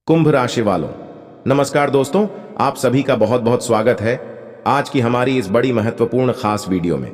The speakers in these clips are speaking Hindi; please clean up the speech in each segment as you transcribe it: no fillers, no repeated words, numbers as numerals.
कुंभ राशि वालों, नमस्कार दोस्तों। आप सभी का बहुत बहुत स्वागत है आज की हमारी इस बड़ी महत्वपूर्ण खास वीडियो में।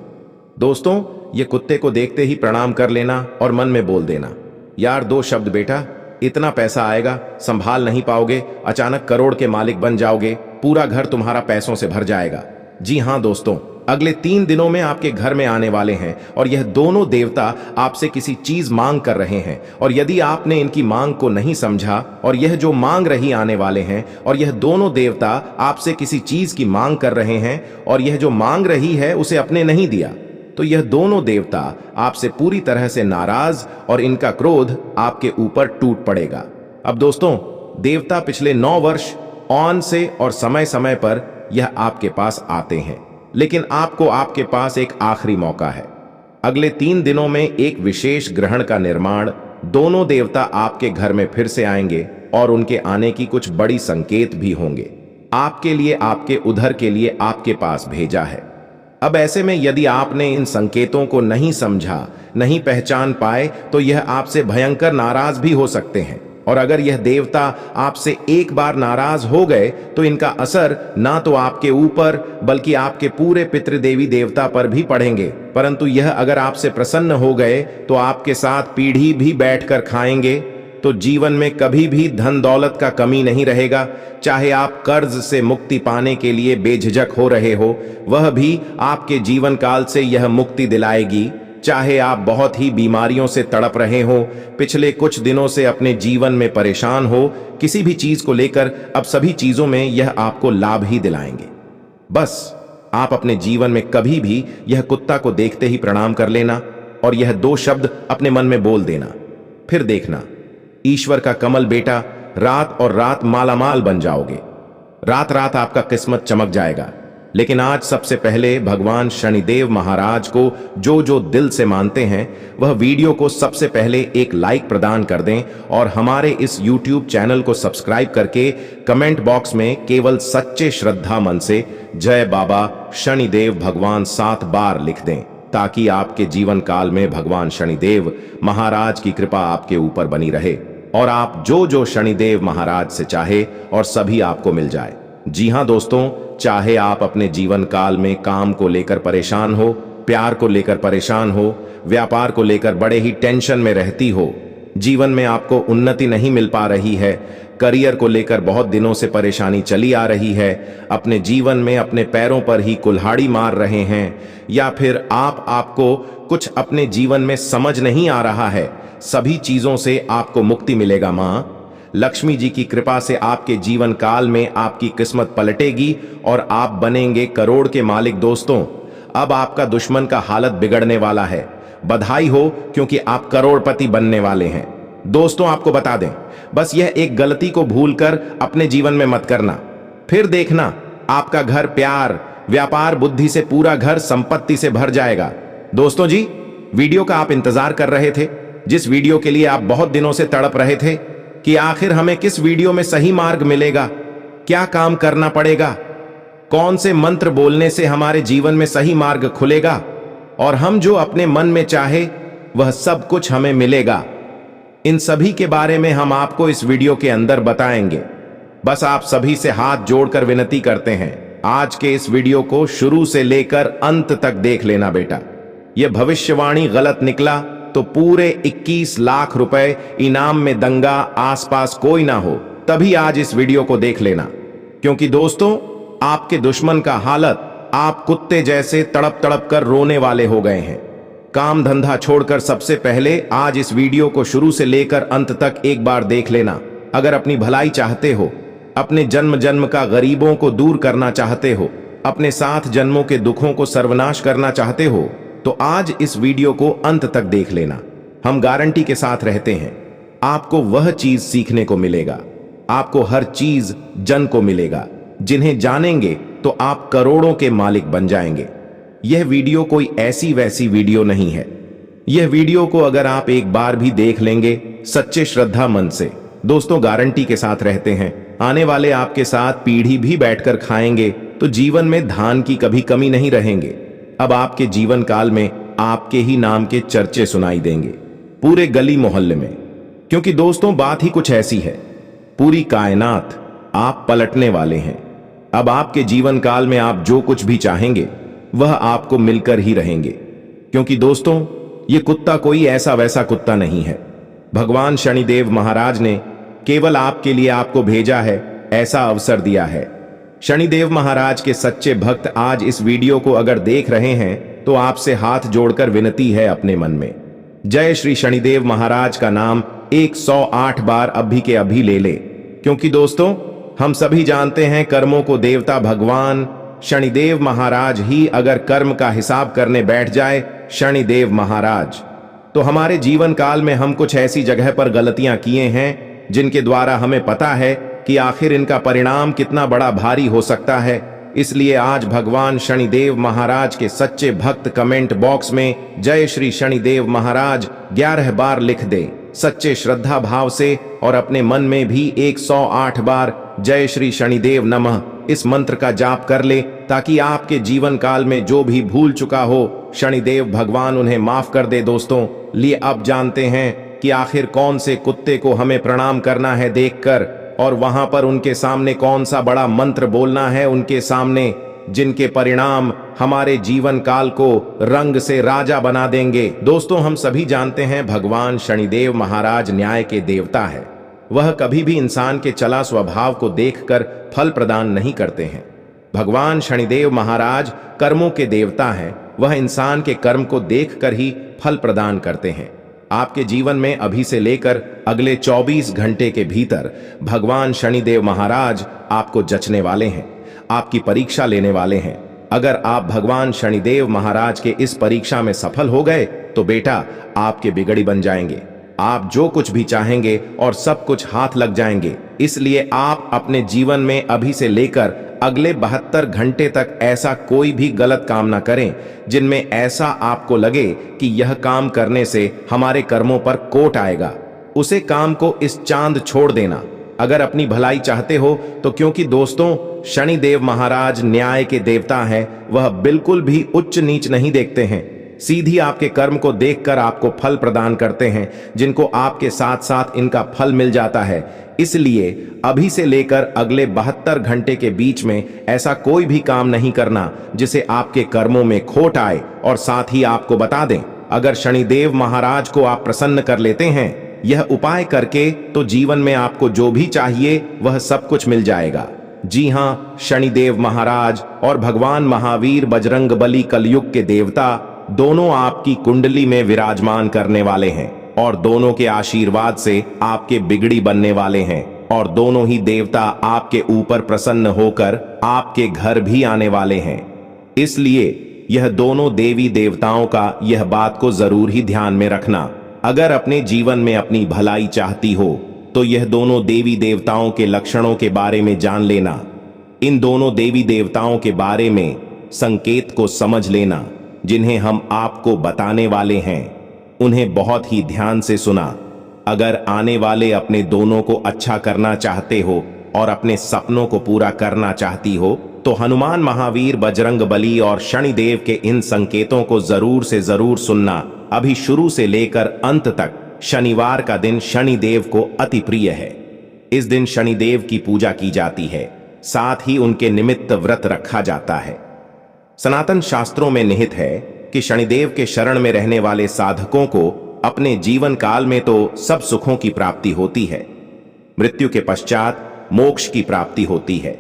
दोस्तों, ये कुत्ते को देखते ही प्रणाम कर लेना और मन में बोल देना, यार दो शब्द बेटा, इतना पैसा आएगा संभाल नहीं पाओगे, अचानक करोड़ के मालिक बन जाओगे, पूरा घर तुम्हारा पैसों से भर जाएगा। जी हाँ दोस्तों, अगले 3 दिनों में आपके घर में आने वाले हैं और यह दोनों देवता आपसे किसी चीज मांग कर रहे हैं। और यदि आपने इनकी मांग को नहीं समझा और यह जो मांग रही आने वाले हैं और यह दोनों देवता आपसे किसी चीज की मांग कर रहे हैं और यह जो मांग रही है उसे अपने नहीं दिया, तो यह दोनों देवता आपसे पूरी तरह से नाराज और इनका क्रोध आपके ऊपर टूट पड़ेगा। अब दोस्तों, देवता पिछले 9 वर्ष ऑन से और समय समय पर यह आपके पास आते हैं, लेकिन आपको आपके पास एक आखिरी मौका है। अगले 3 दिनों में एक विशेष ग्रहण का निर्माण, दोनों देवता आपके घर में फिर से आएंगे और उनके आने की कुछ बड़ी संकेत भी होंगे। आपके लिए, आपके उधर के लिए आपके पास भेजा है। अब ऐसे में यदि आपने इन संकेतों को नहीं समझा, नहीं पहचान पाए, तो यह आपसे भयंकर नाराज भी हो सकते हैं। और अगर यह देवता आपसे एक बार नाराज हो गए तो इनका असर ना तो आपके ऊपर बल्कि आपके पूरे पितृदेवी देवता पर भी पड़ेंगे। परंतु यह अगर आपसे प्रसन्न हो गए तो आपके साथ पीढ़ी भी बैठकर खाएंगे, तो जीवन में कभी भी धन दौलत का कमी नहीं रहेगा। चाहे आप कर्ज से मुक्ति पाने के लिए बेझिझक हो रहे हो, वह भी आपके जीवन काल से यह मुक्ति दिलाएगी। चाहे आप बहुत ही बीमारियों से तड़प रहे हो, पिछले कुछ दिनों से अपने जीवन में परेशान हो किसी भी चीज को लेकर, अब सभी चीजों में यह आपको लाभ ही दिलाएंगे। बस आप अपने जीवन में कभी भी यह कुत्ता को देखते ही प्रणाम कर लेना और यह 2 शब्द अपने मन में बोल देना, फिर देखना ईश्वर का कमल बेटा, रात और रात मालामाल बन जाओगे। रात रात आपका किस्मत चमक जाएगा। लेकिन आज सबसे पहले भगवान शनिदेव महाराज को जो जो दिल से मानते हैं, वह वीडियो को सबसे पहले एक लाइक प्रदान कर दें और हमारे इस YouTube चैनल को सब्सक्राइब करके कमेंट बॉक्स में केवल सच्चे श्रद्धा मन से जय बाबा शनिदेव भगवान 7 बार लिख दें, ताकि आपके जीवन काल में भगवान शनिदेव महाराज की कृपा आपके ऊपर बनी रहे और आप जो जो शनिदेव महाराज से चाहे और सभी आपको मिल जाए। जी हाँ दोस्तों, चाहे आप अपने जीवन काल में काम को लेकर परेशान हो, प्यार को लेकर परेशान हो, व्यापार को लेकर बड़े ही टेंशन में रहती हो, जीवन में आपको उन्नति नहीं मिल पा रही है, करियर को लेकर बहुत दिनों से परेशानी चली आ रही है, अपने जीवन में अपने पैरों पर ही कुल्हाड़ी मार रहे हैं, या फिर आपको कुछ अपने जीवन में समझ नहीं आ रहा है, सभी चीजों से आपको मुक्ति मिलेगा। माँ लक्ष्मी जी की कृपा से आपके जीवन काल में आपकी किस्मत पलटेगी और आप बनेंगे करोड़ के मालिक। दोस्तों, अब आपका दुश्मन का हालत बिगड़ने वाला है। बधाई हो, क्योंकि आप करोड़पति बनने वाले हैं। दोस्तों, आपको बता दें, बस यह एक गलती को भूलकर अपने जीवन में मत करना, फिर देखना आपका घर प्यार, व्यापार, बुद्धि से पूरा घर संपत्ति से भर जाएगा। दोस्तों जी, वीडियो का आप इंतजार कर रहे थे, जिस वीडियो के लिए आप बहुत दिनों से तड़प रहे थे कि आखिर हमें किस वीडियो में सही मार्ग मिलेगा, क्या काम करना पड़ेगा, कौन से मंत्र बोलने से हमारे जीवन में सही मार्ग खुलेगा और हम जो अपने मन में चाहे वह सब कुछ हमें मिलेगा, इन सभी के बारे में हम आपको इस वीडियो के अंदर बताएंगे। बस आप सभी से हाथ जोड़कर विनती करते हैं, आज के इस वीडियो को शुरू से लेकर अंत तक देख लेना बेटा। यह भविष्यवाणी गलत निकला तो पूरे 21 लाख रुपए इनाम में दंगा, आसपास कोई ना हो, तभी आज इस वीडियो को देख लेना। क्योंकि दोस्तों, आपके दुश्मन का हालत आप कुत्ते जैसे तड़प तड़प कर रोने वाले हो गए हैं। काम धंधा छोड़कर सबसे पहले आज इस वीडियो को शुरू से लेकर अंत तक एक बार देख लेना। अगर अपनी भलाई चाहते हो, अपने जन्म जन्म का गरीबों को दूर करना चाहते हो, अपने 7 जन्मों के दुखों को सर्वनाश करना चाहते हो, तो आज इस वीडियो को अंत तक देख लेना। हम गारंटी के साथ रहते हैं, आपको वह चीज सीखने को मिलेगा, आपको हर चीज जन को मिलेगा, जिन्हें जानेंगे तो आप करोड़ों के मालिक बन जाएंगे। यह वीडियो कोई ऐसी वैसी वीडियो नहीं है। यह वीडियो को अगर आप एक बार भी देख लेंगे सच्चे श्रद्धा मन से, दोस्तों गारंटी के साथ रहते हैं, आने वाले आपके साथ पीढ़ी भी बैठकर खाएंगे, तो जीवन में धान की कभी कमी नहीं रहेंगे। अब आपके जीवन काल में आपके ही नाम के चर्चे सुनाई देंगे पूरे गली मोहल्ले में। क्योंकि दोस्तों, बात ही कुछ ऐसी है, पूरी कायनात आप पलटने वाले हैं। अब आपके जीवन काल में आप जो कुछ भी चाहेंगे वह आपको मिलकर ही रहेंगे, क्योंकि दोस्तों ये कुत्ता कोई ऐसा वैसा कुत्ता नहीं है। भगवान शनिदेव महाराज ने केवल आपके लिए आपको भेजा है, ऐसा अवसर दिया है। शनिदेव महाराज के सच्चे भक्त आज इस वीडियो को अगर देख रहे हैं तो आपसे हाथ जोड़कर विनती है अपने मन में जय श्री शनिदेव महाराज का नाम 108 बार अभी के अभी ले ले, क्योंकि दोस्तों हम सभी जानते हैं कर्मों को देवता भगवान शनिदेव महाराज ही अगर कर्म का हिसाब करने बैठ जाए, शनिदेव महाराज, तो हमारे जीवन काल में हम कुछ ऐसी जगह पर गलतियां किए हैं जिनके द्वारा हमें पता है कि आखिर इनका परिणाम कितना बड़ा भारी हो सकता है। इसलिए आज भगवान शनिदेव महाराज के सच्चे भक्त कमेंट बॉक्स में जय श्री शनिदेव महाराज 11 बार लिख दे सच्चे श्रद्धा भाव से, और अपने मन में भी 108 बार जय श्री शनिदेव नमः इस मंत्र का जाप कर ले, ताकि आपके जीवन काल में जो भी भूल चुका हो शनिदेव भगवान उन्हें माफ कर दे। दोस्तों लिए अब जानते हैं कि आखिर कौन से कुत्ते को हमें प्रणाम करना है देखकर, और वहां पर उनके सामने कौन सा बड़ा मंत्र बोलना है उनके सामने, जिनके परिणाम हमारे जीवन काल को रंग से राजा बना देंगे। दोस्तों हम सभी जानते हैं भगवान शनिदेव महाराज न्याय के देवता है। वह कभी भी इंसान के चला स्वभाव को देखकर फल प्रदान नहीं करते हैं। भगवान शनिदेव महाराज कर्मों के देवता हैं। वह इंसान के कर्म को देखकर ही फल प्रदान करते हैं। आपके जीवन में अभी से लेकर अगले 24 घंटे के भीतर भगवान शनिदेव महाराज आपको जचने वाले हैं, आपकी परीक्षा लेने वाले हैं। अगर आप भगवान शनिदेव महाराज के इस परीक्षा में सफल हो गए तो बेटा आपके बिगड़ी बन जाएंगे। आप जो कुछ भी चाहेंगे और सब कुछ हाथ लग जाएंगे। इसलिए आप अपने जीवन में अभी से लेकर अगले 72 घंटे तक ऐसा कोई भी गलत काम ना करें जिनमें ऐसा आपको लगे कि यह काम करने से हमारे कर्मों पर कोट आएगा। उसे काम को इस चांद छोड़ देना अगर अपनी भलाई चाहते हो तो, क्योंकि दोस्तों शनिदेव महाराज न्याय के देवता हैं। वह बिल्कुल भी उच्च नीच नहीं देखते हैं, सीधी आपके कर्म को देखकर आपको फल प्रदान करते हैं, जिनको आपके साथ साथ इनका फल मिल जाता है। इसलिए अभी से लेकर अगले 72 घंटे के बीच में ऐसा कोई भी काम नहीं करना जिसे आपके कर्मों में खोट आए। और साथ ही आपको बता दें, अगर शनिदेव महाराज को आप प्रसन्न कर लेते हैं यह उपाय करके, तो जीवन में आपको जो भी चाहिए वह सब कुछ मिल जाएगा। जी हाँ, शनिदेव महाराज और भगवान महावीर बजरंगबली कलयुग के देवता दोनों आपकी कुंडली में विराजमान करने वाले हैं, और दोनों के आशीर्वाद से आपके बिगड़ी बनने वाले हैं। और दोनों ही देवता आपके ऊपर प्रसन्न होकर आपके घर भी आने वाले हैं। इसलिए यह दोनों देवी देवताओं का यह बात को जरूर ही ध्यान में रखना। अगर अपने जीवन में अपनी भलाई चाहती हो तो यह दोनों देवी देवताओं के लक्षणों के बारे में जान लेना। इन दोनों देवी देवताओं के बारे में संकेत को समझ लेना जिन्हें हम आपको बताने वाले हैं। उन्हें बहुत ही ध्यान से सुना। अगर आने वाले अपने दोनों को अच्छा करना चाहते हो और अपने सपनों को पूरा करना चाहती हो तो हनुमान महावीर बजरंगबली और शनिदेव के इन संकेतों को जरूर से जरूर सुनना। अभी शुरू से लेकर अंत तक शनिवार का दिन शनिदेव को अति प्रिय है। इस दिन शनिदेव की पूजा की जाती है, साथ ही उनके निमित्त व्रत रखा जाता है। सनातन शास्त्रों में निहित है कि शनिदेव के शरण में रहने वाले साधकों को अपने जीवन काल में तो सब सुखों की प्राप्ति होती है, मृत्यु के पश्चात मोक्ष की प्राप्ति होती है।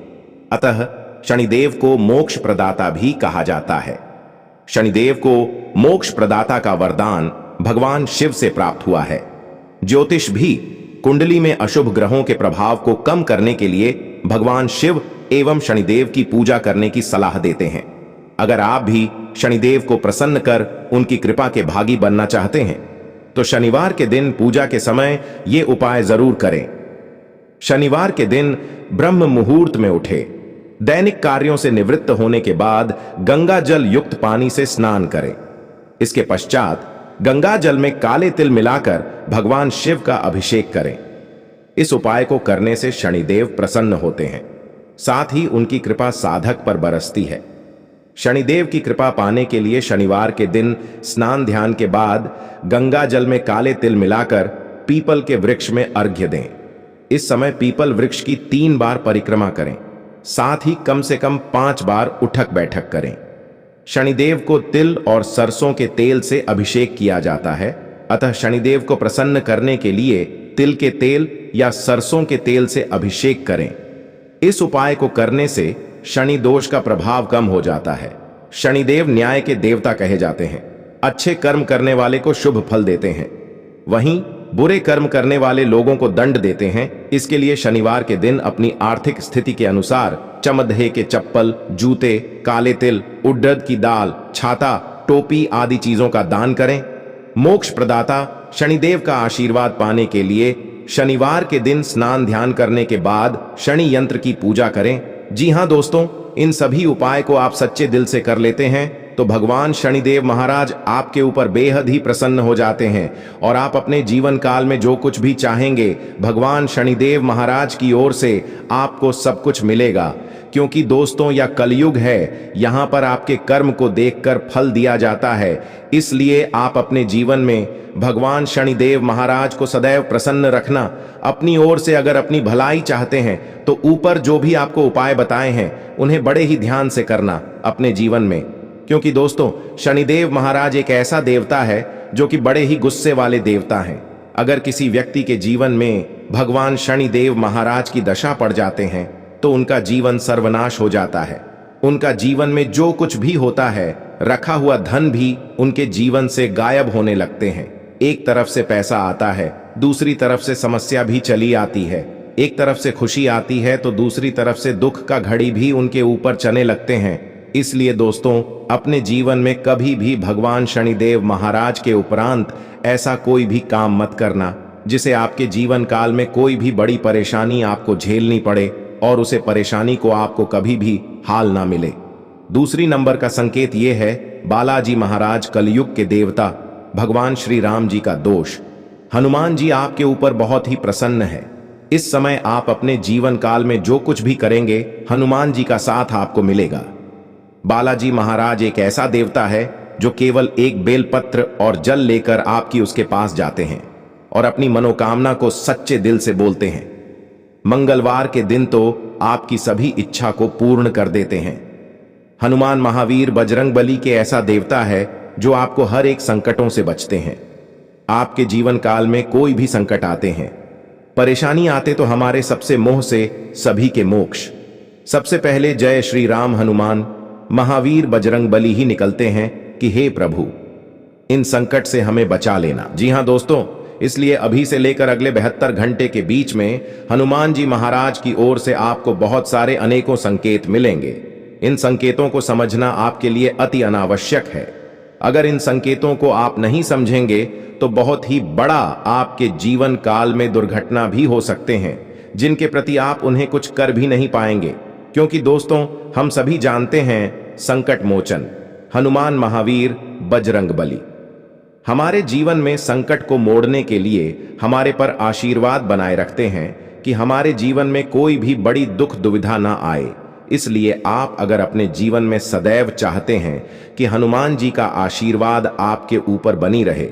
अतः शनिदेव को मोक्ष प्रदाता भी कहा जाता है। शनिदेव को मोक्ष प्रदाता का वरदान भगवान शिव से प्राप्त हुआ है। ज्योतिष भी कुंडली में अशुभ ग्रहों के प्रभाव को कम करने के लिए भगवान शिव एवं शनिदेव की पूजा करने की सलाह देते हैं। अगर आप भी शनिदेव को प्रसन्न कर उनकी कृपा के भागी बनना चाहते हैं तो शनिवार के दिन पूजा के समय ये उपाय जरूर करें। शनिवार के दिन ब्रह्म मुहूर्त में उठे, दैनिक कार्यों से निवृत्त होने के बाद गंगा जल युक्त पानी से स्नान करें। इसके पश्चात गंगा जल में काले तिल मिलाकर भगवान शिव का अभिषेक करें। इस उपाय को करने से शनिदेव प्रसन्न होते हैं, साथ ही उनकी कृपा साधक पर बरसती है। शनिदेव की कृपा पाने के लिए शनिवार के दिन स्नान ध्यान के बाद गंगा जल में काले तिल मिलाकर पीपल के वृक्ष में अर्घ्य दें। इस समय पीपल वृक्ष की 3 बार परिक्रमा करें, साथ ही कम से कम 5 बार उठक बैठक करें। शनिदेव को तिल और सरसों के तेल से अभिषेक किया जाता है, अतः शनिदेव को प्रसन्न करने के लिए तिल के तेल या सरसों के तेल से अभिषेक करें। इस उपाय को करने से शनि दोष का प्रभाव कम हो जाता है। शनिदेव न्याय के देवता कहे जाते हैं, अच्छे कर्म करने वाले को शुभ फल देते हैं, वहीं बुरे कर्म करने वाले लोगों को दंड देते हैं। इसके लिए शनिवार के दिन अपनी आर्थिक स्थिति के अनुसार चमदहे के चप्पल, जूते, काले तिल, उड़द की दाल, छाता, टोपी आदि चीजों का दान करें। मोक्ष प्रदाता शनिदेव का आशीर्वाद पाने के लिए शनिवार के दिन स्नान ध्यान करने के बाद शनि यंत्र की पूजा करें। जी हां दोस्तों, इन सभी उपाय को आप सच्चे दिल से कर लेते हैं तो भगवान शनिदेव महाराज आपके ऊपर बेहद ही प्रसन्न हो जाते हैं और आप अपने जीवन काल में जो कुछ भी चाहेंगे भगवान शनिदेव महाराज की ओर से आपको सब कुछ मिलेगा। क्योंकि दोस्तों यह कलयुग है, यहाँ पर आपके कर्म को देखकर फल दिया जाता है, इसलिए आप अपने जीवन में भगवान शनिदेव महाराज को सदैव प्रसन्न रखना। अपनी ओर से अगर अपनी भलाई चाहते हैं तो ऊपर जो भी आपको उपाय बताए हैं उन्हें बड़े ही ध्यान से करना अपने जीवन में। क्योंकि दोस्तों शनिदेव महाराज एक ऐसा देवता है जो कि बड़े ही गुस्से वाले देवता हैं। अगर किसी व्यक्ति के जीवन में भगवान शनिदेव महाराज की दशा पड़ जाते हैं तो उनका जीवन सर्वनाश हो जाता है। उनका जीवन में जो कुछ भी होता है, रखा हुआ धन भी उनके जीवन से गायब होने लगते हैं। एक तरफ से पैसा आता है, दूसरी तरफ से समस्या भी चली आती है। एक तरफ से खुशी आती है तो दूसरी तरफ से दुख का घड़ी भी उनके ऊपर चलने लगते हैं। इसलिए दोस्तों अपने जीवन में कभी भी भगवान शनिदेव महाराज के उपरांत ऐसा कोई भी काम मत करना जिसे आपके जीवन काल में कोई भी बड़ी परेशानी आपको झेलनी पड़े और उसे परेशानी को आपको कभी भी हाल ना मिले। दूसरी नंबर का संकेत यह है बालाजी महाराज कलयुग के देवता भगवान श्री राम जी का दोष। हनुमान जी आपके ऊपर बहुत ही प्रसन्न है। इस समय आप अपने जीवन काल में जो कुछ भी करेंगे हनुमान जी का साथ आपको मिलेगा। बालाजी महाराज एक ऐसा देवता है जो केवल एक बेलपत्र और जल लेकर आपकी उसके पास जाते हैं और अपनी मनोकामना को सच्चे दिल से बोलते हैं। मंगलवार के दिन तो आपकी सभी इच्छा को पूर्ण कर देते हैं। हनुमान महावीर बजरंगबली के ऐसा देवता है जो आपको हर एक संकटों से बचते हैं। आपके जीवन काल में कोई भी संकट आते हैं, परेशानी आते तो हमारे सबसे मोह से सभी के मोक्ष सबसे पहले जय श्री राम हनुमान महावीर बजरंगबली ही निकलते हैं कि हे प्रभु इन संकट से हमें बचा लेना। जी हां दोस्तों, इसलिए अभी से लेकर अगले 72 घंटे के बीच में हनुमान जी महाराज की ओर से आपको बहुत सारे अनेकों संकेत मिलेंगे। इन संकेतों को समझना आपके लिए अति अनावश्यक है। अगर इन संकेतों को आप नहीं समझेंगे तो बहुत ही बड़ा आपके जीवन काल में दुर्घटना भी हो सकते हैं जिनके प्रति आप उन्हें कुछ कर भी नहीं पाएंगे। क्योंकि दोस्तों हम सभी जानते हैं संकट मोचन हनुमान महावीर बजरंगबली हमारे जीवन में संकट को मोड़ने के लिए हमारे पर आशीर्वाद बनाए रखते हैं कि हमारे जीवन में कोई भी बड़ी दुख दुविधा ना आए। इसलिए आप अगर अपने जीवन में सदैव चाहते हैं कि हनुमान जी का आशीर्वाद आपके ऊपर बनी रहे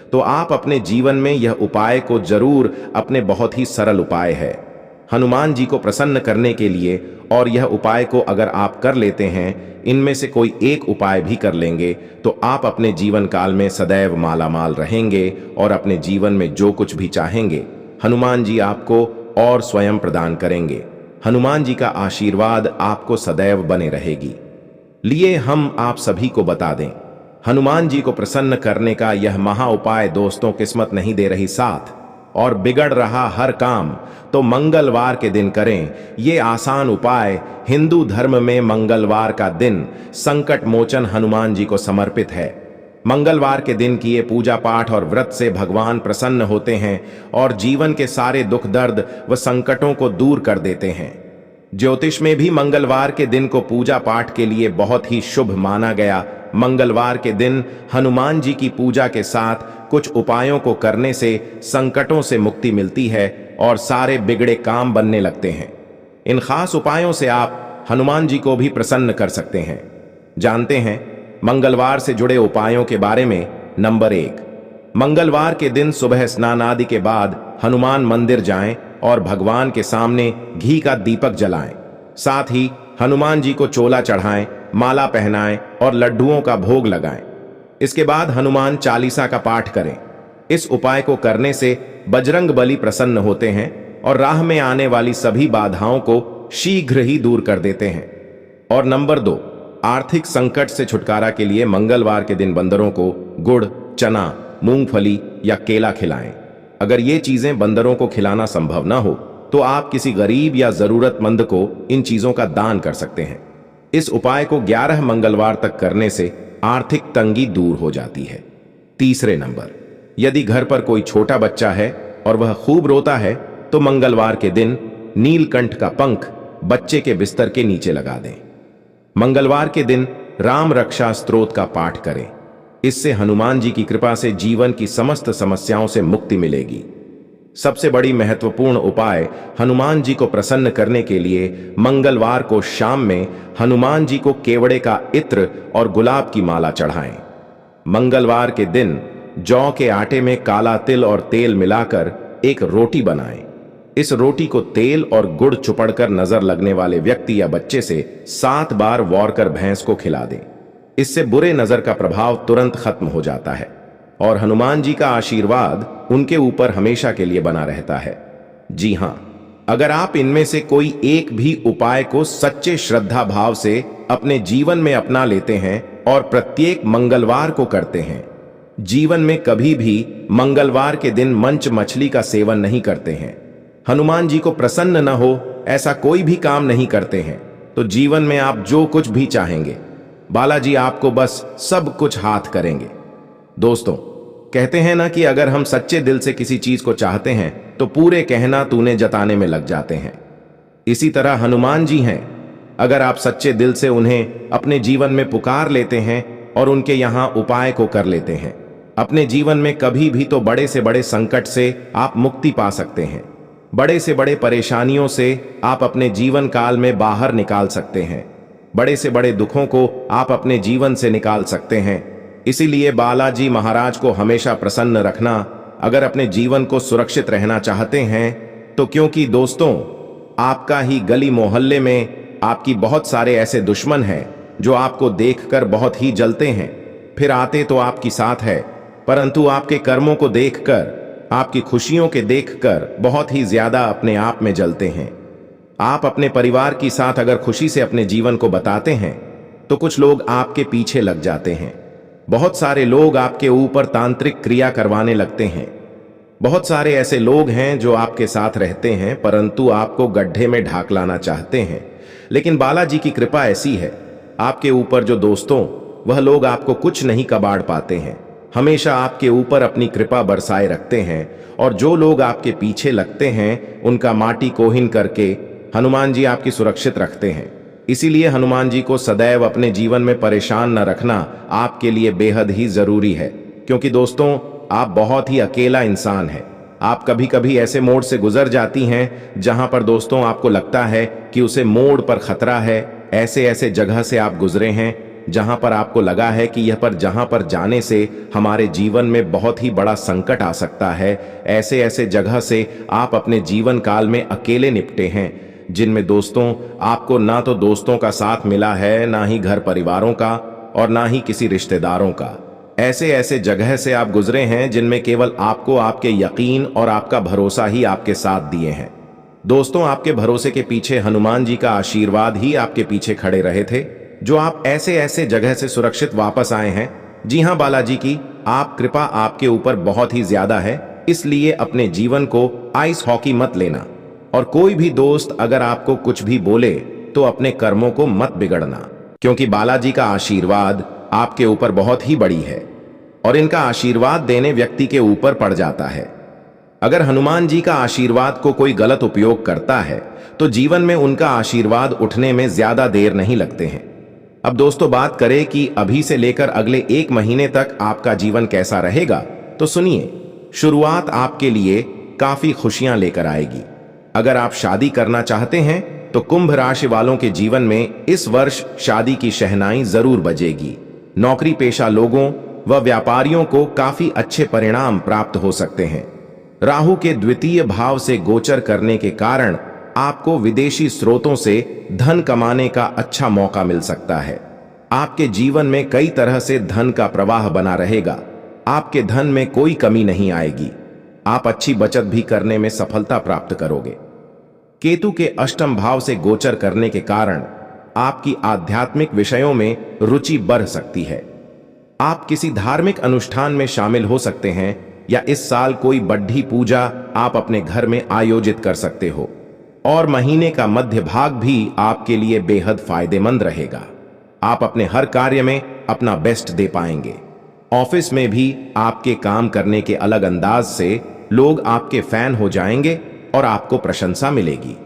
तो आप अपने जीवन में यह उपाय को जरूर अपने बहुत ही सरल उपाय है हनुमान जी को प्रसन्न करने के लिए, और यह उपाय को अगर आप कर लेते हैं, इनमें से कोई एक उपाय भी कर लेंगे तो आप अपने जीवन काल में सदैव मालामाल रहेंगे और अपने जीवन में जो कुछ भी चाहेंगे हनुमान जी आपको और स्वयं प्रदान करेंगे। हनुमान जी का आशीर्वाद आपको सदैव बने रहेगी। लिए हम आप सभी को बता दें, हनुमान जी को प्रसन्न करने का यह महा उपाय दोस्तों किस्मत नहीं दे रही साथ और बिगड़ रहा हर काम तो मंगलवार के दिन करें। ये आसान उपाय हिंदू धर्म में मंगलवार का दिन संकट मोचन हनुमान जी को समर्पित है। मंगलवार के दिन किए पूजा पाठ और व्रत से भगवान प्रसन्न होते हैं और जीवन के सारे दुख दर्द व संकटों को दूर कर देते हैं। ज्योतिष में भी मंगलवार के दिन को पूजा पाठ के लिए बहुत ही शुभ माना गया। मंगलवार के दिन हनुमान जी की पूजा के साथ कुछ उपायों को करने से संकटों से मुक्ति मिलती है और सारे बिगड़े काम बनने लगते हैं। इन खास उपायों से आप हनुमान जी को भी प्रसन्न कर सकते हैं। जानते हैं मंगलवार से जुड़े उपायों के बारे में। नंबर 1, मंगलवार के दिन सुबह स्नान आदि के बाद हनुमान मंदिर जाएं और भगवान के सामने घी का दीपक जलाएं। साथ ही हनुमान जी को चोला चढ़ाएं, माला पहनाएं और लड्डुओं का भोग लगाएं। इसके बाद हनुमान चालीसा का पाठ करें। इस उपाय को करने से बजरंग बली प्रसन्न होते हैं और राह में आने वाली सभी बाधाओं को शीघ्र ही दूर कर देते हैं। और नंबर 2, आर्थिक संकट से छुटकारा के लिए मंगलवार के दिन बंदरों को गुड़, चना, मूंगफली या केला खिलाएं। अगर ये चीजें बंदरों को खिलाना संभव ना हो तो आप किसी गरीब या जरूरतमंद को इन चीजों का दान कर सकते हैं। इस उपाय को 11 मंगलवार तक करने से आर्थिक तंगी दूर हो जाती है। तीसरे नंबर, यदि घर पर कोई छोटा बच्चा है और वह खूब रोता है तो मंगलवार के दिन नीलकंठ का पंख बच्चे के बिस्तर के नीचे लगा दें। मंगलवार के दिन राम रक्षा स्तोत्र का पाठ करें। इससे हनुमान जी की कृपा से जीवन की समस्त समस्याओं से मुक्ति मिलेगी। सबसे बड़ी महत्वपूर्ण उपाय हनुमान जी को प्रसन्न करने के लिए मंगलवार को शाम में हनुमान जी को केवड़े का इत्र और गुलाब की माला चढ़ाएं। मंगलवार के दिन जौ के आटे में काला तिल और तेल मिलाकर एक रोटी बनाएं। इस रोटी को तेल और गुड़ चुपड़कर नजर लगने वाले व्यक्ति या बच्चे से 7 बार वॉर कर भैंस को खिला दें। इससे बुरे नजर का प्रभाव तुरंत खत्म हो जाता है और हनुमान जी का आशीर्वाद उनके ऊपर हमेशा के लिए बना रहता है। जी हां, अगर आप इनमें से कोई एक भी उपाय को सच्चे श्रद्धा भाव से अपने जीवन में अपना लेते हैं और प्रत्येक मंगलवार को करते हैं, जीवन में कभी भी मंगलवार के दिन मंच मछली का सेवन नहीं करते हैं, हनुमान जी को प्रसन्न न हो ऐसा कोई भी काम नहीं करते हैं, तो जीवन में आप जो कुछ भी चाहेंगे बालाजी आपको बस सब कुछ हाथ करेंगे। दोस्तों, कहते हैं ना कि अगर हम सच्चे दिल से किसी चीज को चाहते हैं तो पूरे कहना तूने जताने में लग जाते हैं। इसी तरह हनुमान जी हैं, अगर आप सच्चे दिल से उन्हें अपने जीवन में पुकार लेते हैं और उनके यहां उपाय को कर लेते हैं, अपने जीवन में कभी भी तो बड़े से बड़े संकट से आप मुक्ति पा सकते हैं। बड़े से बड़े परेशानियों से आप अपने जीवन काल में बाहर निकाल सकते हैं। बड़े से बड़े दुखों को आप अपने जीवन से निकाल सकते हैं। इसीलिए बालाजी महाराज को हमेशा प्रसन्न रखना अगर अपने जीवन को सुरक्षित रहना चाहते हैं तो, क्योंकि दोस्तों आपका ही गली मोहल्ले में आपकी बहुत सारे ऐसे दुश्मन हैं जो आपको देखकर बहुत ही जलते हैं। फिर आते तो आपकी साथ है, परंतु आपके कर्मों को देखकर, आपकी खुशियों के देखकर बहुत ही ज्यादा अपने आप में जलते हैं। आप अपने परिवार की साथ अगर खुशी से अपने जीवन को बताते हैं तो कुछ लोग आपके पीछे लग जाते हैं। बहुत सारे लोग आपके ऊपर तांत्रिक क्रिया करवाने लगते हैं। बहुत सारे ऐसे लोग हैं जो आपके साथ रहते हैं परंतु आपको गड्ढे में ढाक लाना चाहते हैं। लेकिन बालाजी की कृपा ऐसी है, आपके ऊपर जो दोस्तों वह लोग आपको कुछ नहीं कबाड़ पाते हैं, हमेशा आपके ऊपर अपनी कृपा बरसाए रखते हैं। और जो लोग आपके पीछे लगते हैं उनका माटी कोहिन करके हनुमान जी आपकी सुरक्षित रखते हैं। इसीलिए हनुमान जी को सदैव अपने जीवन में परेशान न रखना आपके लिए बेहद ही जरूरी है, क्योंकि दोस्तों आप बहुत ही अकेला इंसान हैं। आप कभी कभी ऐसे मोड़ से गुजर जाती हैं जहां पर दोस्तों आपको लगता है कि उसे मोड़ पर खतरा है। ऐसे ऐसे जगह से आप गुजरे हैं जहां पर आपको लगा है कि यह पर जहां पर जाने से हमारे जीवन में बहुत ही बड़ा संकट आ सकता है। ऐसे ऐसे जगह से आप अपने जीवन काल में अकेले निपटे हैं, जिनमें दोस्तों आपको ना तो दोस्तों का साथ मिला है, ना ही घर परिवारों का और ना ही किसी रिश्तेदारों का। ऐसे ऐसे जगह से आप गुजरे हैं जिनमें केवल आपको आपके यकीन और आपका भरोसा ही आपके साथ दिए हैं। दोस्तों आपके भरोसे के पीछे हनुमान जी का आशीर्वाद ही आपके पीछे खड़े रहे थे, जो आप ऐसे ऐसे जगह से सुरक्षित वापस आए हैं। जी हां बालाजी की आप कृपा आपके ऊपर बहुत ही ज्यादा है, इसलिए अपने जीवन को आइस हॉकी मत लेना। और कोई भी दोस्त अगर आपको कुछ भी बोले तो अपने कर्मों को मत बिगड़ना, क्योंकि बालाजी का आशीर्वाद आपके ऊपर बहुत ही बड़ी है और इनका आशीर्वाद देने व्यक्ति के ऊपर पड़ जाता है। अगर हनुमान जी का आशीर्वाद को कोई गलत उपयोग करता है तो जीवन में उनका आशीर्वाद उठने में ज्यादा देर नहीं लगते हैं। अब दोस्तों बात करें कि अभी से लेकर अगले 1 महीने तक आपका जीवन कैसा रहेगा, तो सुनिए, शुरुआत आपके लिए काफी खुशियां लेकर आएगी। अगर आप शादी करना चाहते हैं तो कुंभ राशि वालों के जीवन में इस वर्ष शादी की शहनाई जरूर बजेगी। नौकरी पेशा लोगों व व्यापारियों को काफी अच्छे परिणाम प्राप्त हो सकते हैं। राहु के द्वितीय भाव से गोचर करने के कारण आपको विदेशी स्रोतों से धन कमाने का अच्छा मौका मिल सकता है। आपके जीवन में कई तरह से धन का प्रवाह बना रहेगा। आपके धन में कोई कमी नहीं आएगी। आप अच्छी बचत भी करने में सफलता प्राप्त करोगे। केतु के अष्टम भाव से गोचर करने के कारण आपकी आध्यात्मिक विषयों में रुचि बढ़ सकती है। आप किसी धार्मिक अनुष्ठान में शामिल हो सकते हैं या इस साल कोई बड़ी पूजा आप अपने घर में आयोजित कर सकते हो। और महीने का मध्य भाग भी आपके लिए बेहद फायदेमंद रहेगा। आप अपने हर कार्य में अपना बेस्ट दे पाएंगे। ऑफिस में भी आपके काम करने के अलग अंदाज से लोग आपके फैन हो जाएंगे और आपको प्रशंसा मिलेगी।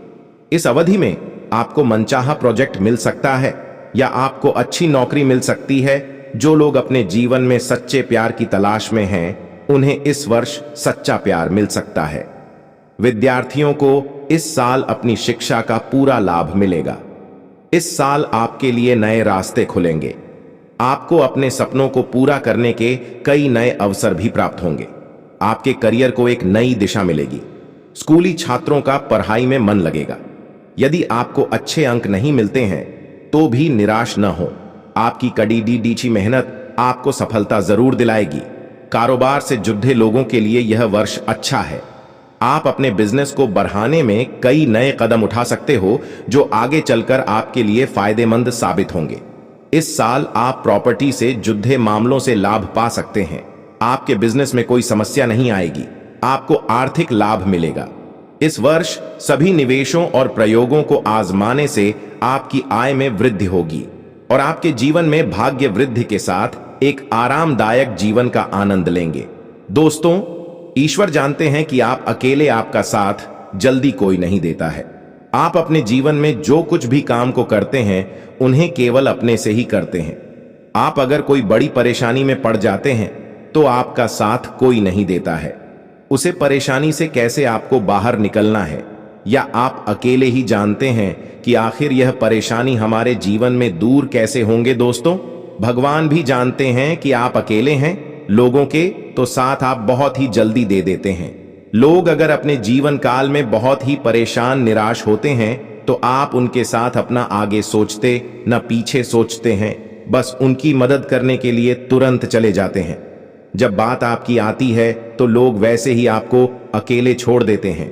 इस अवधि में आपको मनचाहा प्रोजेक्ट मिल सकता है या आपको अच्छी नौकरी मिल सकती है। जो लोग अपने जीवन में सच्चे प्यार की तलाश में हैं, उन्हें इस वर्ष सच्चा प्यार मिल सकता है। विद्यार्थियों को इस साल अपनी शिक्षा का पूरा लाभ मिलेगा। इस साल आपके लिए नए रास्ते खुलेंगे। आपको अपने सपनों को पूरा करने के कई नए अवसर भी प्राप्त होंगे। आपके करियर को एक नई दिशा मिलेगी। स्कूली छात्रों का पढ़ाई में मन लगेगा। यदि आपको अच्छे अंक नहीं मिलते हैं तो भी निराश न हो। आपकी कड़ी डीची मेहनत आपको सफलता जरूर दिलाएगी। कारोबार से जुड़े लोगों के लिए यह वर्ष अच्छा है। आप अपने बिजनेस को बढ़ाने में कई नए कदम उठा सकते हो जो आगे चलकर आपके लिए फायदेमंद साबित होंगे। इस साल आप प्रॉपर्टी से जुड़े मामलों से लाभ पा सकते हैं। आपके बिजनेस में कोई समस्या नहीं आएगी। आपको आर्थिक लाभ मिलेगा। इस वर्ष सभी निवेशों और प्रयोगों को आजमाने से आपकी आय में वृद्धि होगी और आपके जीवन में भाग्य वृद्धि के साथ एक आरामदायक जीवन का आनंद लेंगे। दोस्तों, ईश्वर जानते हैं कि आप अकेले आपका साथ जल्दी कोई नहीं देता है। आप अपने जीवन में जो कुछ भी काम को करते हैं उन्हें केवल अपने से ही करते हैं। आप अगर कोई बड़ी परेशानी में पड़ जाते हैं तो आपका साथ कोई नहीं देता है। उसे परेशानी से कैसे आपको बाहर निकलना है या आप अकेले ही जानते हैं कि आखिर यह परेशानी हमारे जीवन में दूर कैसे होंगे। दोस्तों, भगवान भी जानते हैं कि आप अकेले हैं। लोगों के तो साथ आप बहुत ही जल्दी दे देते हैं। लोग अगर अपने जीवन काल में बहुत ही परेशान निराश होते हैं तो आप उनके साथ अपना आगे सोचते न पीछे सोचते हैं, बस उनकी मदद करने के लिए तुरंत चले जाते हैं। जब बात आपकी आती है तो लोग वैसे ही आपको अकेले छोड़ देते हैं।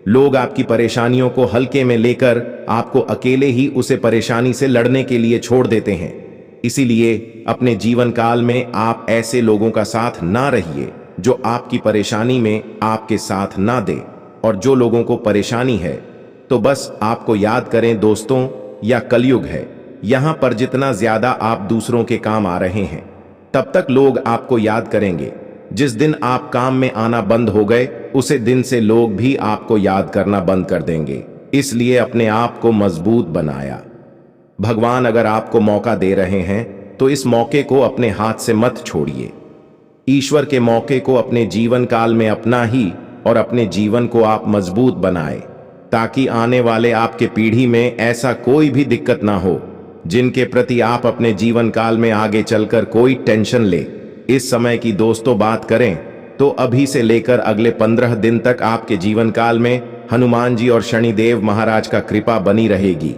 लोग आपकी परेशानियों को हल्के में लेकर आपको अकेले ही उसे परेशानी से लड़ने के लिए छोड़ देते हैं। इसीलिए अपने जीवन काल में आप ऐसे लोगों का साथ ना रहिए जो आपकी परेशानी में आपके साथ ना दे। और जो लोगों को परेशानी है तो बस आपको याद करें दोस्तों, या कलयुग है। यहां पर जितना ज्यादा आप दूसरों के काम आ रहे हैं तब तक लोग आपको याद करेंगे। जिस दिन आप काम में आना बंद हो गए उसे दिन से लोग भी आपको याद करना बंद कर देंगे। इसलिए अपने आप को मजबूत बनाया। भगवान अगर आपको मौका दे रहे हैं तो इस मौके को अपने हाथ से मत छोड़िए। ईश्वर के मौके को अपने जीवन काल में अपना ही और अपने जीवन को आप मजबूत बनाए ताकि आने वाले आपके पीढ़ी में ऐसा कोई भी दिक्कत ना हो जिनके प्रति आप अपने जीवन काल में आगे चलकर कोई टेंशन ले। इस समय की दोस्तों बात करें तो अभी से लेकर अगले 15 दिन तक आपके जीवन काल में हनुमान जी और शनिदेव महाराज का कृपा बनी रहेगी।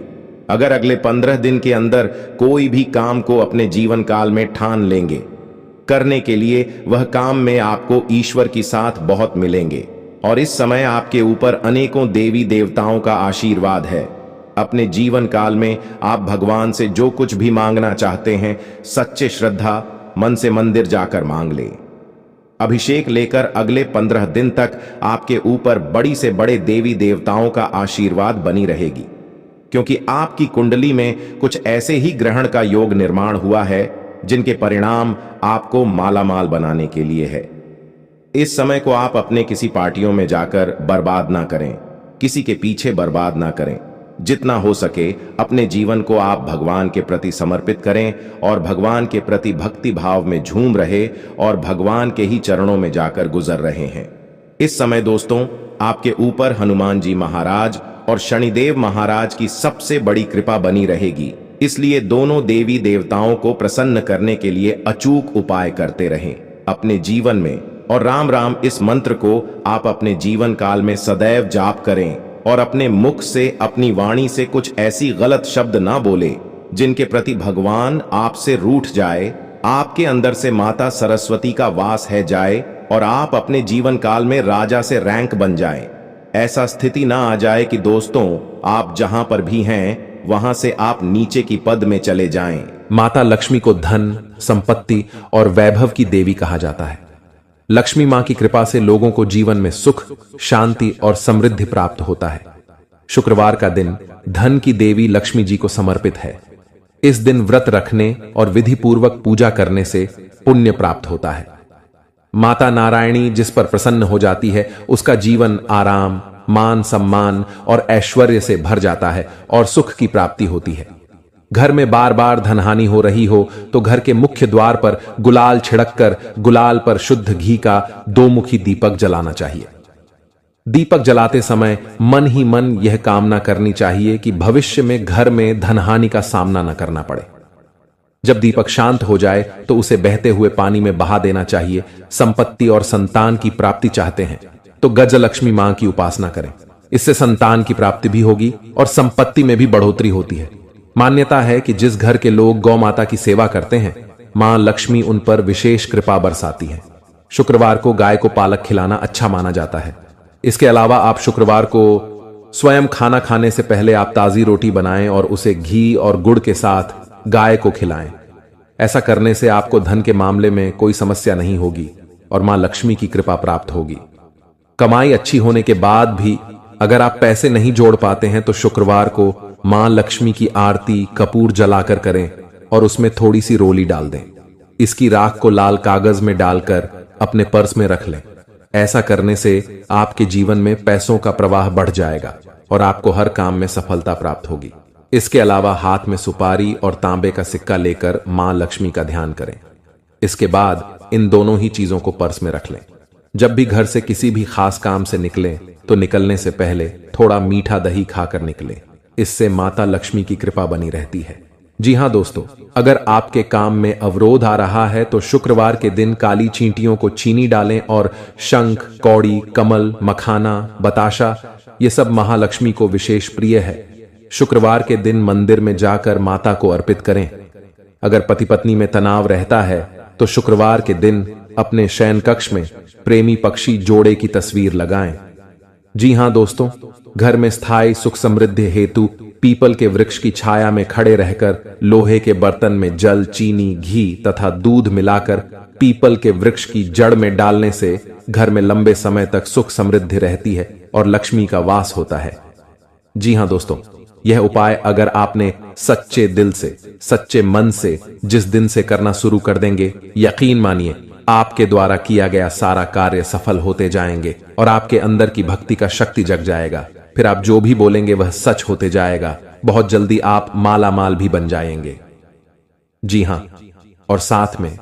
अगर अगले 15 दिन के अंदर कोई भी काम को अपने जीवन काल में ठान लेंगे करने के लिए, वह काम में आपको ईश्वर की साथ बहुत मिलेंगे और इस समय आपके ऊपर अनेकों देवी देवताओं का आशीर्वाद है। अपने जीवन काल में आप भगवान से जो कुछ भी मांगना चाहते हैं सच्चे श्रद्धा मन से मंदिर जाकर मांग ले। अभिषेक लेकर अगले 15 दिन तक आपके ऊपर बड़ी से बड़े देवी देवताओं का आशीर्वाद बनी रहेगी, क्योंकि आपकी कुंडली में कुछ ऐसे ही ग्रहण का योग निर्माण हुआ है जिनके परिणाम आपको मालामाल बनाने के लिए है। इस समय को आप अपने किसी पार्टियों में जाकर बर्बाद ना करें, किसी के पीछे बर्बाद ना करें। जितना हो सके अपने जीवन को आप भगवान के प्रति समर्पित करें और भगवान के प्रति भक्ति भाव में झूम रहे और भगवान के ही चरणों में जाकर गुजर रहे हैं। इस समय दोस्तों आपके ऊपर हनुमान जी महाराज और शनिदेव महाराज की सबसे बड़ी कृपा बनी रहेगी। इसलिए दोनों देवी देवताओं को प्रसन्न करने के लिए अचूक उपाय करते रहें। अपने जीवन में और राम राम इस मंत्र को आप अपने जीवन काल में सदैव जाप करें और अपने मुख से, अपनी वाणी से कुछ ऐसी गलत शब्द ना बोले जिनके प्रति भगवान आपसे रूठ जाए, आपके अंदर से माता सरस्वती का वास है जाए और आप अपने जीवन काल में राजा से रैंक बन जाएं। ऐसा स्थिति ना आ जाए कि दोस्तों आप जहां पर भी हैं वहां से आप नीचे की पद में चले जाएं। माता लक्ष्मी को धन, संपत्ति और वैभव की देवी कहा जाता है। लक्ष्मी मां की कृपा से लोगों को जीवन में सुख, शांति और समृद्धि प्राप्त होता है। शुक्रवार का दिन धन की देवी लक्ष्मी जी को समर्पित है। इस दिन व्रत रखने और विधि पूर्वक पूजा करने से पुण्य प्राप्त होता है। माता नारायणी जिस पर प्रसन्न हो जाती है उसका जीवन आराम, मान सम्मान और ऐश्वर्य से भर जाता है और सुख की प्राप्ति होती है। घर में बार बार धनहानि हो रही हो तो घर के मुख्य द्वार पर गुलाल छिड़ककर गुलाल पर शुद्ध घी का 2 मुखी दीपक जलाना चाहिए। दीपक जलाते समय मन ही मन यह कामना करनी चाहिए कि भविष्य में घर में धनहानि का सामना न करना पड़े। जब दीपक शांत हो जाए तो उसे बहते हुए पानी में बहा देना चाहिए। संपत्ति और संतान की प्राप्ति चाहते हैं तो गजलक्ष्मी मां की उपासना करें। इससे संतान की प्राप्ति भी होगी और संपत्ति में भी बढ़ोतरी होती है। मान्यता है कि जिस घर के लोग गौ माता की सेवा करते हैं, मां लक्ष्मी उन पर विशेष कृपा बरसाती है। शुक्रवार को गाय को पालक खिलाना अच्छा माना जाता है। इसके अलावा आप शुक्रवार को स्वयं खाना खाने से पहले आप ताजी रोटी बनाएं और उसे घी और गुड़ के साथ गाय को खिलाएं। ऐसा करने से आपको धन के मामले में कोई समस्या नहीं होगी और मां लक्ष्मी की कृपा प्राप्त होगी। कमाई अच्छी होने के बाद भी अगर आप पैसे नहीं जोड़ पाते हैं तो शुक्रवार को मां लक्ष्मी की आरती कपूर जलाकर करें और उसमें थोड़ी सी रोली डाल दें। इसकी राख को लाल कागज में डालकर अपने पर्स में रख लें। ऐसा करने से आपके जीवन में पैसों का प्रवाह बढ़ जाएगा और आपको हर काम में सफलता प्राप्त होगी। इसके अलावा हाथ में सुपारी और तांबे का सिक्का लेकर मां लक्ष्मी का ध्यान करें। इसके बाद इन दोनों ही चीजों को पर्स में रख लें। जब भी घर से किसी भी खास काम से निकलें तो निकलने से पहले थोड़ा मीठा दही खाकर निकलें। इससे माता लक्ष्मी की कृपा बनी रहती है। जी हां दोस्तों, अगर आपके काम में अवरोध आ रहा है तो शुक्रवार के दिन काली चींटियों को चीनी डालें और शंख, कौड़ी, कमल, मखाना, बताशा ये सब महालक्ष्मी को विशेष प्रिय है। शुक्रवार के दिन मंदिर में जाकर माता को अर्पित करें। अगर पति पत्नी में तनाव रहता है तो शुक्रवार के दिन अपने शयन कक्ष में प्रेमी पक्षी जोड़े की तस्वीर लगाएं। जी हां दोस्तों, घर में स्थायी सुख समृद्धि हेतु पीपल के वृक्ष की छाया में खड़े रहकर लोहे के बर्तन में जल, चीनी, घी तथा दूध मिलाकर पीपल के वृक्ष की जड़ में डालने से घर में लंबे समय तक सुख समृद्धि रहती है और लक्ष्मी का वास होता है। जी हां दोस्तों, यह उपाय अगर आपने सच्चे दिल से, सच्चे मन से जिस दिन से करना शुरू कर देंगे, यकीन मानिए आपके द्वारा किया गया सारा कार्य सफल होते जाएंगे और आपके अंदर की भक्ति का शक्ति जग जाएगा। फिर आप जो भी बोलेंगे वह सच होते जाएगा। बहुत जल्दी आप माला माल भी बन जाएंगे। जी हां, और साथ में